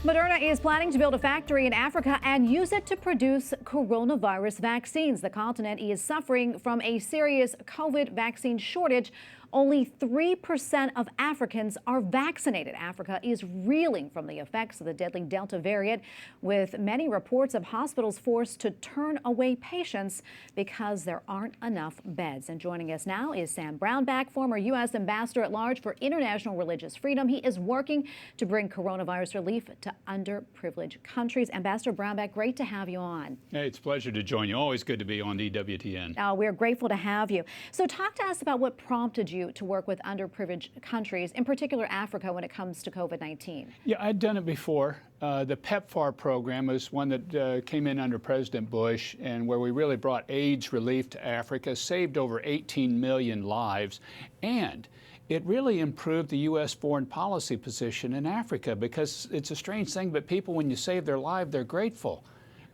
Moderna is planning to build a factory in Africa and use it to produce coronavirus vaccines. The continent is suffering from a serious COVID vaccine shortage. Only 3% of Africans are vaccinated. Africa is reeling from the effects of the deadly Delta variant, with many reports of hospitals forced to turn away patients because there aren't enough beds. And joining us now is Sam Brownback, former U.S. Ambassador at Large for International Religious Freedom. He is working to bring coronavirus relief to underprivileged countries. Ambassador Brownback, great to have you on. Hey, it's a pleasure to join you. Always good to be on EWTN. We're grateful to have you. So talk to us about what prompted you to work with underprivileged countries, in particular Africa, when it comes to COVID-19. Yeah, I'd done it before. The PEPFAR program was one that came in under President Bush, and where we really brought AIDS relief to Africa, saved over 18 million lives, and it really improved the U.S. foreign policy position in Africa, because it's a strange thing, but people, when you save their life, they're grateful.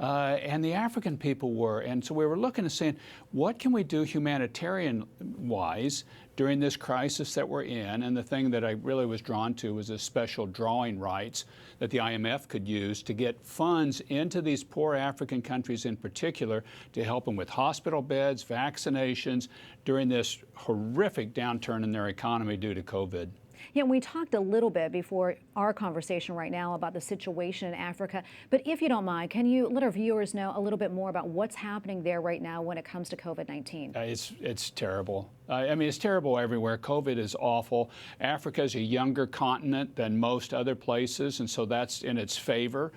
And the African people were. And so we were looking and saying, what can we do humanitarian-wise during this crisis that we're in? And the thing that I really was drawn to was the special drawing rights that the IMF could use to get funds into these poor African countries in particular to help them with hospital beds, vaccinations during this horrific downturn in their economy due to COVID. Yeah, we talked a little bit before our conversation right now about the situation in Africa. But if you don't mind, can you let our viewers know a little bit more about what's happening there right now when it comes to COVID-19? It's terrible. I mean, it's terrible everywhere. COVID is awful. Africa is a younger continent than most other places, and so that's in its favor.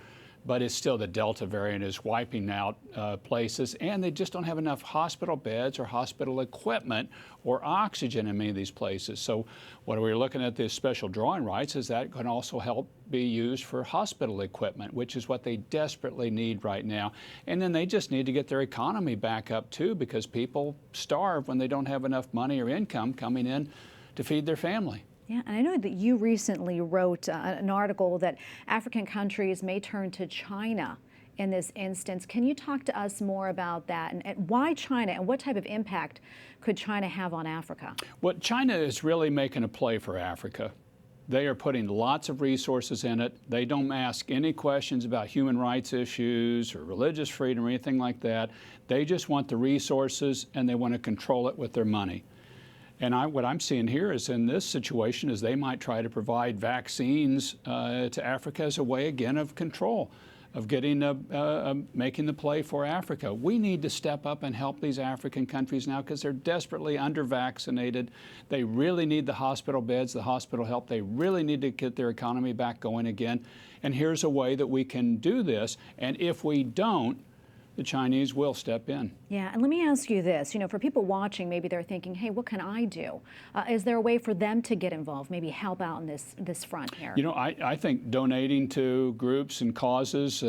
But it's still, the Delta variant is wiping out places, and they just don't have enough hospital beds or hospital equipment or oxygen in many of these places. So when we were looking at this special drawing rights, is that can also help be used for hospital equipment, which is what they desperately need right now. And then they just need to get their economy back up too, because people starve when they don't have enough money or income coming in to feed their family. Yeah, and I know that you recently wrote an article that African countries may turn to China in this instance. Can you talk to us more about that, and why China, and what type of impact could China have on Africa? Well, China is really making a play for Africa. They are putting lots of resources in it. They don't ask any questions about human rights issues or religious freedom or anything like that. They just want the resources, and they want to control it with their money. And what I'm seeing here is, in this situation, is they might try to provide vaccines to Africa as a way, again, of control, of getting making the play for Africa. We need to step up and help these African countries now, because they're desperately under-vaccinated. They really need the hospital beds, the hospital help. They really need to get their economy back going again. And here's a way that we can do this. And if we don't, the Chinese will step in. Yeah, and let me ask you this. You know, for people watching, maybe they're thinking, hey, what can I do? Is there a way for them to get involved, maybe help out in this front here? You know, I think donating to groups and causes,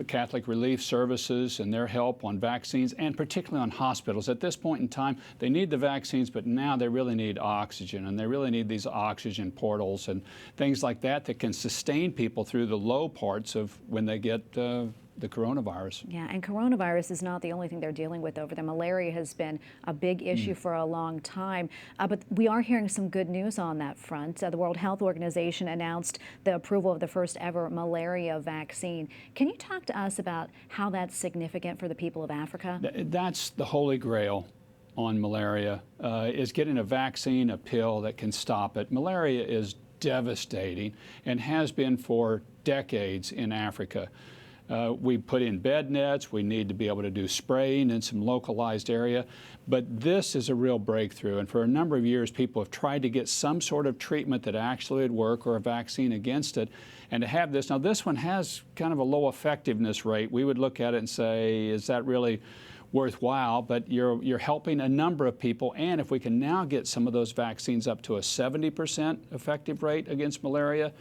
Catholic Relief Services and their help on vaccines, and particularly on hospitals. At this point in time, they need the vaccines, but now they really need oxygen, and they really need these oxygen portals and things like that that can sustain people through the low parts of when they get the coronavirus. Yeah, and coronavirus is not the only thing they're dealing with over there. Malaria has been a big issue for a long time, but we are hearing some good news on that front. The World Health Organization announced the approval of the first ever malaria vaccine. Can you talk to us about how that's significant for the people of Africa? That's the holy grail on malaria, is getting a vaccine, a pill that can stop it. Malaria is devastating and has been for decades in Africa. We put in bed nets. We need to be able to do spraying in some localized area. But this is a real breakthrough. And for a number of years, people have tried to get some sort of treatment that actually would work, or a vaccine against it. And to have this, now this one has kind of a low effectiveness rate. We would look at it and say, is that really worthwhile? But you're helping a number of people. And if we can now get some of those vaccines up to a 70% effective rate against malaria,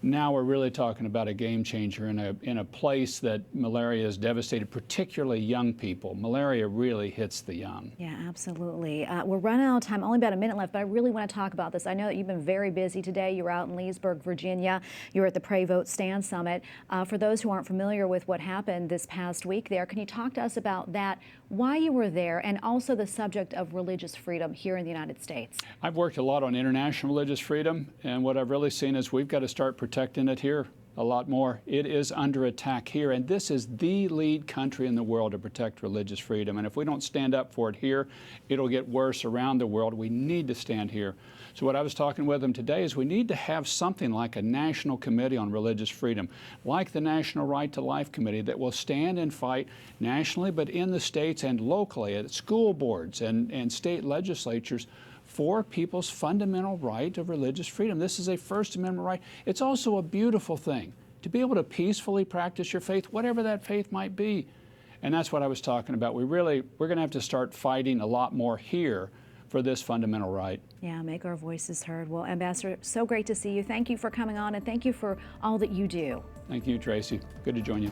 now we're really talking about a game changer in a place that malaria has devastated, particularly young people. Malaria really hits the young. Yeah, absolutely. We're running out of time, only about a minute left, but I really want to talk about this. I know that you've been very busy today. You were out in Leesburg, Virginia. You were at the Pray, Vote, Stand Summit. For those who aren't familiar with what happened this past week there, can you talk to us about that, why you were there, and also the subject of religious freedom here in the United States? I've worked a lot on international religious freedom, and what I've really seen is we've got to start protecting it here a lot more. It is under attack here, and this is the lead country in the world to protect religious freedom. And if we don't stand up for it here, it'll get worse around the world. We need to stand here. So what I was talking with them today is we need to have something like a national committee on religious freedom, like the National Right to Life Committee, that will stand and fight nationally, but in the states and locally at school boards and state legislatures for people's fundamental right of religious freedom. This is a First Amendment right. It's also a beautiful thing to be able to peacefully practice your faith, whatever that faith might be. And that's what I was talking about. We're going to have to start fighting a lot more here for this fundamental right. Yeah, make our voices heard. Well, Ambassador, so great to see you. Thank you for coming on, and thank you for all that you do. Thank you, Tracy. Good to join you.